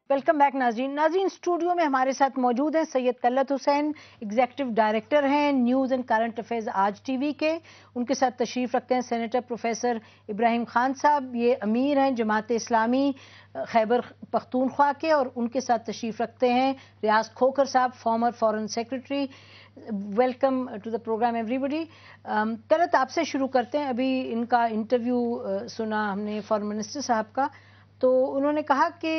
Welcome back ناظرین studio میں ہمارے ساتھ موجود ہیں سید طلعت حسین، ایگزیکٹو ڈائریکٹر ہیں نیوز اینڈ کرنٹ افیئرز آج ٹی وی کے. ان کے ساتھ تشریف رکھتے ہیں سینیٹر پروفیسر ابراہیم خان صاحب، یہ امیر ہیں جماعت اسلامی خیبر پختونخوا کے، اور ان کے ساتھ تشریف رکھتے ہیں ریاض کھوکھر صاحب، former foreign secretary. Welcome to the program ایوری بڈی. طلعت، آپ سے شروع کرتے ہیں. ابھی ان کا انٹرویو سنا ہم نے فارن منسٹر صاحب کا، تو انہوں نے کہا کہ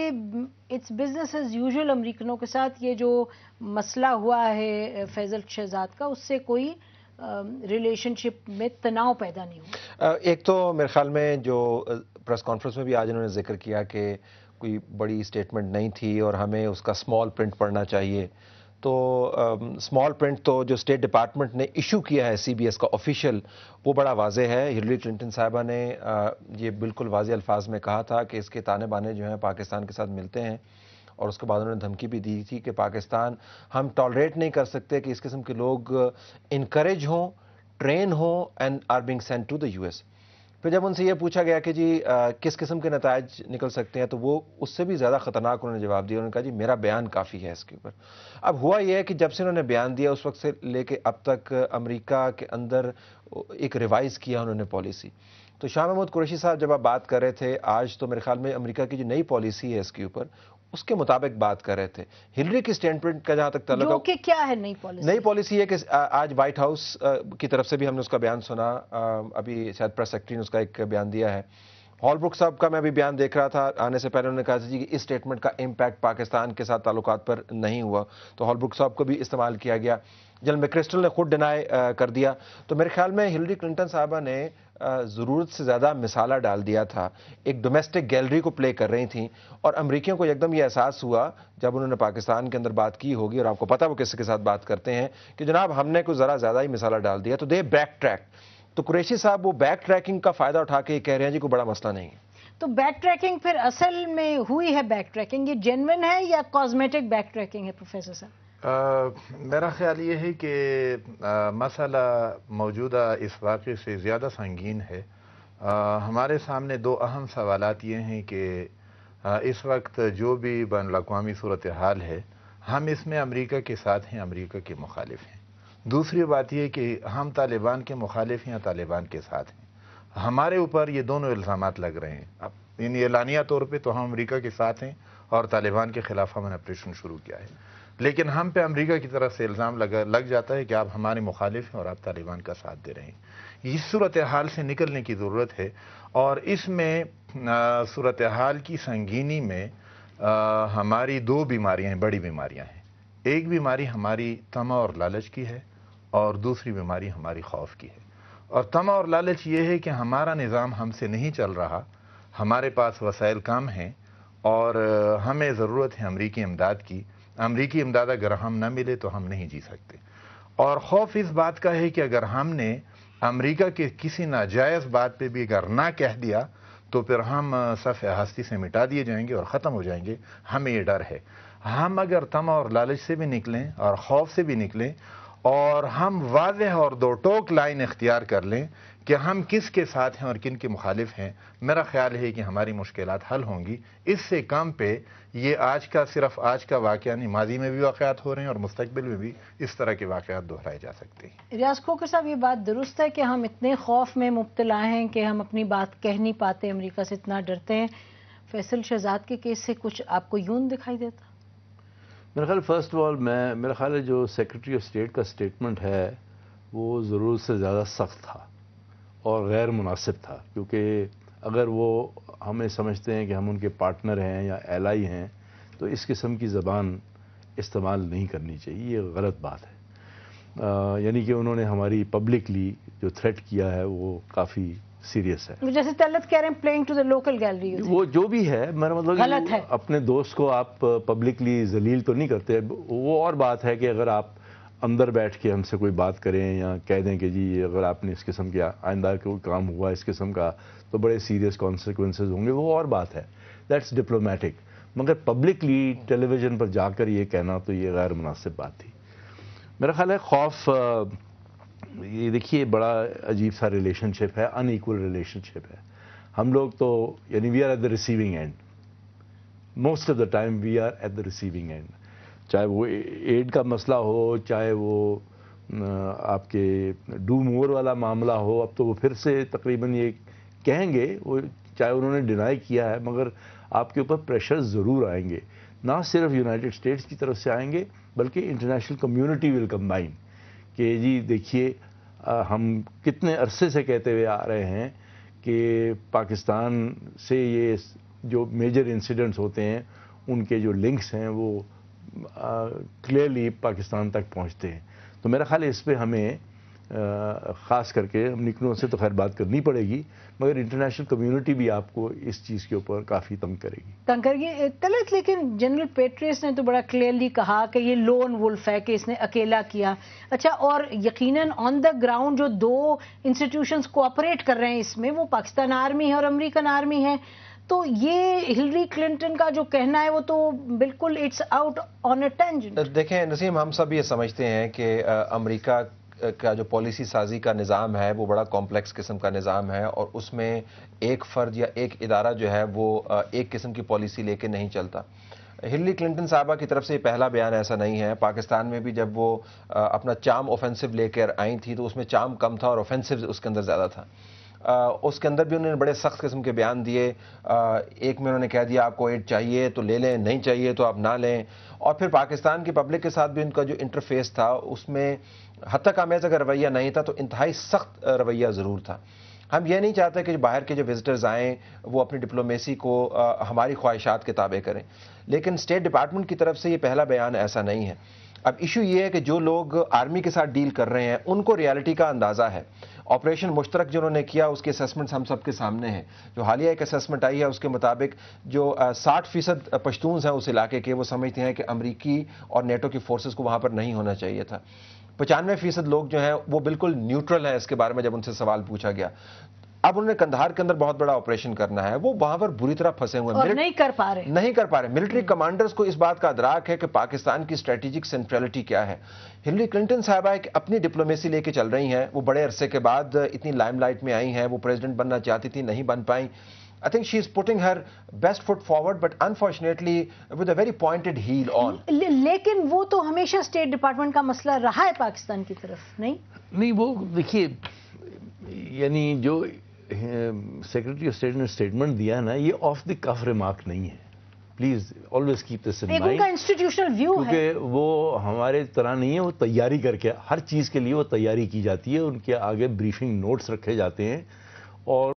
اٹس بزنس ایز یوزول امریکنوں کے ساتھ یہ جو مسئلہ ہوا ہے فیصل شہزاد کا، اس سے کوئی ریلیشن شپ میں تناؤ پیدا نہیں ہوا. ایک تو میرے خیال میں جو پریس کانفرنس میں بھی آج انہوں نے ذکر کیا کہ کوئی بڑی اسٹیٹمنٹ نہیں تھی اور ہمیں اس کا اسمال پرنٹ پڑھنا چاہیے. تو اسمال پرنٹ تو جو اسٹیٹ ڈپارٹمنٹ نے ایشو کیا ہے سی بی ایس کا آفیشیل، وہ بڑا واضح ہے. ہلری کلنٹن صاحبہ نے یہ بالکل واضح الفاظ میں کہا تھا کہ اس کے تانے بانے جو ہیں پاکستان کے ساتھ ملتے ہیں، اور اس کے بعد انہوں نے دھمکی بھی دی تھی کہ پاکستان ہم ٹالریٹ نہیں کر سکتے کہ اس قسم کے لوگ انکریج ہوں، ٹرین ہوں and are being sent to the U S. پھر جب ان سے یہ پوچھا گیا کہ جی کس قسم کے نتائج نکل سکتے ہیں، تو وہ اس سے بھی زیادہ خطرناک انہوں نے جواب دیا. انہوں نے کہا جی میرا بیان کافی ہے اس کے اوپر. اب ہوا یہ ہے کہ جب سے انہوں نے بیان دیا اس وقت سے لے کے اب تک امریکہ کے اندر ایک ریوائز کیا انہوں نے پالیسی. تو شاہ محمود قریشی صاحب جب آپ بات کر رہے تھے آج، تو میرے خیال میں امریکہ کی جو نئی پالیسی ہے اس کے اوپر، اس کے مطابق بات کر رہے تھے. ہلری کی اسٹینڈ کا جہاں تک تعلق جو کہ کیا ہے نئی پالیسی یہ کہ آج وائٹ ہاؤس کی طرف سے بھی ہم نے اس کا بیان سنا. ابھی شاید پریس سیکرٹری نے اس کا ایک بیان دیا ہے. ہال بروک صاحب کا میں ابھی بیان دیکھ رہا تھا، آنے سے پہلے انہوں نے کہا جی کہ اس اسٹیٹمنٹ کا امپیکٹ پاکستان کے ساتھ تعلقات پر نہیں ہوا، تو ہال بروک صاحب کو بھی استعمال کیا گیا. جنرل میکرسٹل نے خود ڈینائی کر دیا. تو میرے خیال میں ہلری کلنٹن صاحبہ نے ضرورت سے زیادہ مثالہ ڈال دیا تھا، ایک ڈومیسٹک گیلری کو پلے کر رہی تھیں، اور امریکیوں کو یکدم یہ احساس ہوا جب انہوں نے پاکستان کے اندر بات کی ہوگی، اور آپ کو پتہ وہ کس کے ساتھ بات کرتے ہیں، کہ جناب ہم نے کوئی ذرا زیادہ ہی مثالہ ڈال دیا. تو دے بیک ٹریک. تو قریشی صاحب وہ بیک ٹریکنگ کا فائدہ اٹھا کے یہ کہہ رہے ہیں جی کوئی بڑا مسئلہ نہیں ہے. تو بیک ٹریکنگ پھر اصل میں ہوئی ہے، بیک ٹریکنگ یہ جینوین ہے یا کاسمیٹک بیک ٹریکنگ ہے پروفیسر صاحب؟ میرا خیال یہ ہے کہ مسئلہ موجودہ اس واقعے سے زیادہ سنگین ہے. ہمارے سامنے دو اہم سوالات یہ ہیں کہ اس وقت جو بھی بین الاقوامی صورتحال ہے، ہم اس میں امریکہ کے ساتھ ہیں، امریکہ کے مخالف ہیں. دوسری بات یہ کہ ہم طالبان کے مخالف ہیں یا طالبان کے ساتھ ہیں. ہمارے اوپر یہ دونوں الزامات لگ رہے ہیں. یعنی اعلانیہ طور پہ تو ہم امریکہ کے ساتھ ہیں اور طالبان کے خلاف ہم نے آپریشن شروع کیا ہے، لیکن ہم پہ امریکہ کی طرف سے الزام لگ جاتا ہے کہ آپ ہمارے مخالف ہیں اور آپ طالبان کا ساتھ دے رہے ہیں. اس صورتحال سے نکلنے کی ضرورت ہے، اور اس میں صورتحال کی سنگینی میں ہماری دو بیماریاں ہیں، بڑی بیماریاں ہیں. ایک بیماری ہماری طمع اور لالچ کی ہے، اور دوسری بیماری ہماری خوف کی ہے. اور طمع اور لالچ یہ ہے کہ ہمارا نظام ہم سے نہیں چل رہا، ہمارے پاس وسائل کم ہیں، اور ہمیں ضرورت ہے امریکی امداد کی. امریکی امداد اگر ہم نہ ملے تو ہم نہیں جی سکتے. اور خوف اس بات کا ہے کہ اگر ہم نے امریکہ کے کسی ناجائز بات پہ بھی اگر نہ کہہ دیا تو پھر ہم صفحہ ہستی سے مٹا دیے جائیں گے اور ختم ہو جائیں گے. ہمیں یہ ڈر ہے. ہم اگر طمع اور لالچ سے بھی نکلیں اور خوف سے بھی نکلیں، اور ہم واضح اور دو ٹوک لائن اختیار کر لیں کہ ہم کس کے ساتھ ہیں اور کن کے مخالف ہیں، میرا خیال ہے کہ ہماری مشکلات حل ہوں گی. اس سے کم پہ یہ صرف آج کا واقعہ نہیں، ماضی میں بھی واقعات ہو رہے ہیں اور مستقبل میں بھی اس طرح کے واقعات دہرائے جا سکتے ہیں. ریاض کھوکھر صاحب، یہ بات درست ہے کہ ہم اتنے خوف میں مبتلا ہیں کہ ہم اپنی بات کہہ نہیں پاتے، امریکہ سے اتنا ڈرتے ہیں. فیصل شہزاد کے کیس سے کچھ آپ کو یوں دکھائی دیتا؟ میرا خیال فرسٹ آف آل میرا خیال ہے جو سیکرٹری آف اسٹیٹ کا اسٹیٹمنٹ ہے وہ ضرورت سے زیادہ سخت تھا اور غیر مناسب تھا، کیونکہ اگر وہ ہمیں سمجھتے ہیں کہ ہم ان کے پارٹنر ہیں یا ایلائی ہیں تو اس قسم کی زبان استعمال نہیں کرنی چاہیے. یہ غلط بات ہے. یعنی کہ انہوں نے ہماری پبلکلی جو تھریٹ کیا ہے وہ کافی سیریس ہے. جیسے طلعت کہہ رہے ہیں playing to the local gallery, وہ جو بھی ہے میرا مطلب غلط ہے. اپنے دوست کو آپ پبلکلی ذلیل تو نہیں کرتے. وہ اور بات ہے کہ اگر آپ اندر بیٹھ کے ہم سے کوئی بات کریں یا کہہ دیں کہ جی اگر آپ نے اس قسم کے آئندہ کوئی کام ہوا اس قسم کا تو بڑے سیریس کانسیکوینسز ہوں گے، وہ اور بات ہے. That's diplomatic. مگر پبلکلی ٹیلی ویژن پر جا کر یہ کہنا تو یہ غیر مناسب بات تھی. میرا خیال ہے خوف، یہ دیکھیے بڑا عجیب سا ریلیشن شپ ہے، ان ایکول ریلیشن شپ ہے. ہم لوگ تو یعنی we are at the receiving end. Most of the time we are at the receiving end. چاہے وہ ایڈ کا مسئلہ ہو, چاہے وہ آپ کے ڈو مور والا معاملہ ہو, اب تو وہ پھر سے تقریباً یہ کہیں گے, وہ چاہے انہوں نے ڈینائی کیا ہے, مگر آپ کے اوپر پریشر ضرور آئیں گے. نہ صرف یونائٹڈ اسٹیٹس کی طرف سے آئیں گے بلکہ انٹرنیشنل کمیونٹی ول کمبائن کہ جی دیکھیے ہم کتنے عرصے سے کہتے ہوئے آ رہے ہیں کہ پاکستان سے یہ جو میجر انسیڈنٹس ہوتے ہیں ان کے جو لنکس ہیں وہ کلیئرلی پاکستان تک پہنچتے ہیں. تو میرا خیال ہے اس پہ ہمیں خاص کر کے نکنوں سے تو خیر بات کرنی پڑے گی, مگر انٹرنیشنل کمیونٹی بھی آپ کو اس چیز کے اوپر کافی تنگ کرے گی. طلعت, لیکن جنرل پیٹریس نے تو بڑا کلیئرلی کہا کہ یہ لون وولف ہے, کہ اس نے اکیلا کیا. اچھا, اور یقیناً آن دا گراؤنڈ جو دو انسٹیٹیوشنز کوآپریٹ کر رہے ہیں اس میں, وہ پاکستان آرمی ہے اور امریکن آرمی ہے. تو یہ ہلری کلنٹن کا جو کہنا ہے وہ تو بالکل it's out on a tangent. دیکھیں نسیم, ہم سب یہ سمجھتے ہیں کہ امریکہ کا جو پالیسی سازی کا نظام ہے وہ بڑا کمپلیکس قسم کا نظام ہے, اور اس میں ایک فرد یا ایک ادارہ جو ہے وہ ایک قسم کی پالیسی لے کے نہیں چلتا. ہلری کلنٹن صاحبہ کی طرف سے یہ پہلا بیان ایسا نہیں ہے. پاکستان میں بھی جب وہ اپنا چارم اوفینسو لے کر آئی تھی تو اس میں چارم کم تھا اور اوفینسو اس کے اندر زیادہ تھا. اس کے اندر بھی انہوں نے بڑے سخت قسم کے بیان دیے. ایک میں انہوں نے کہہ دیا آپ کو ایڈ چاہیے تو لے لیں, نہیں چاہیے تو آپ نہ لیں. اور پھر پاکستان کی پبلک کے ساتھ بھی ان کا جو انٹرفیس تھا اس میں حتی آمیز اگر رویہ نہیں تھا تو انتہائی سخت رویہ ضرور تھا. ہم یہ نہیں چاہتے کہ باہر کے جو وزٹرز آئیں وہ اپنی ڈپلومیسی کو ہماری خواہشات کے تابع کریں, لیکن اسٹیٹ ڈپارٹمنٹ کی طرف سے یہ پہلا بیان ایسا نہیں ہے. اب ایشو یہ ہے کہ جو لوگ آرمی کے ساتھ ڈیل کر رہے ہیں ان کو ریالٹی کا اندازہ ہے. آپریشن مشترک جو انہوں نے کیا اس کے اسیسمنٹس ہم سب کے سامنے ہیں. جو حالیہ ایک اسیسمنٹ آئی ہے اس کے مطابق جو 60% پشتونز ہیں اس علاقے کے, وہ سمجھتے ہیں کہ امریکی اور نیٹو کی فورسز کو وہاں پر نہیں ہونا چاہیے تھا. 95% لوگ جو ہیں وہ بالکل نیوٹرل ہیں اس کے بارے میں جب ان سے سوال پوچھا گیا. اب انہوں نے کندھار کے اندر بہت بڑا آپریشن کرنا ہے, وہ وہاں پر بری طرح پھنسے ہوئے ہیں, نہیں کر پا رہے. ملٹری کمانڈرز کو اس بات کا ادراک ہے کہ پاکستان کی اسٹریٹجک سینٹرلٹی کیا ہے. ہلری کلنٹن صاحبہ اپنی ڈپلومیسی لے کے چل رہی ہیں, وہ بڑے عرصے کے بعد اتنی لائم لائٹ میں آئی ہیں, وہ پریزیڈنٹ بننا چاہتی تھی, نہیں بن پائیں. I think she is putting her best foot forward, but unfortunately with a very pointed heel on. لیکن وہ تو ہمیشہ اسٹیٹ ڈپارٹمنٹ کا مسئلہ رہا ہے پاکستان کی طرف, نہیں وہ دیکھیے یعنی جو سیکرٹری آف اسٹیٹ نے اسٹیٹمنٹ دیا نا, یہ آف دی کف ریمارک نہیں ہے. Please always keep this in mind. ان کا انسٹیٹیوشنل ویو ہے, کیونکہ وہ ہمارے طرح نہیں ہے, وہ تیاری کر کے ہر چیز کے لیے وہ تیاری کی جاتی ہے, ان کے آگے بریفنگ نوٹس رکھے جاتے ہیں اور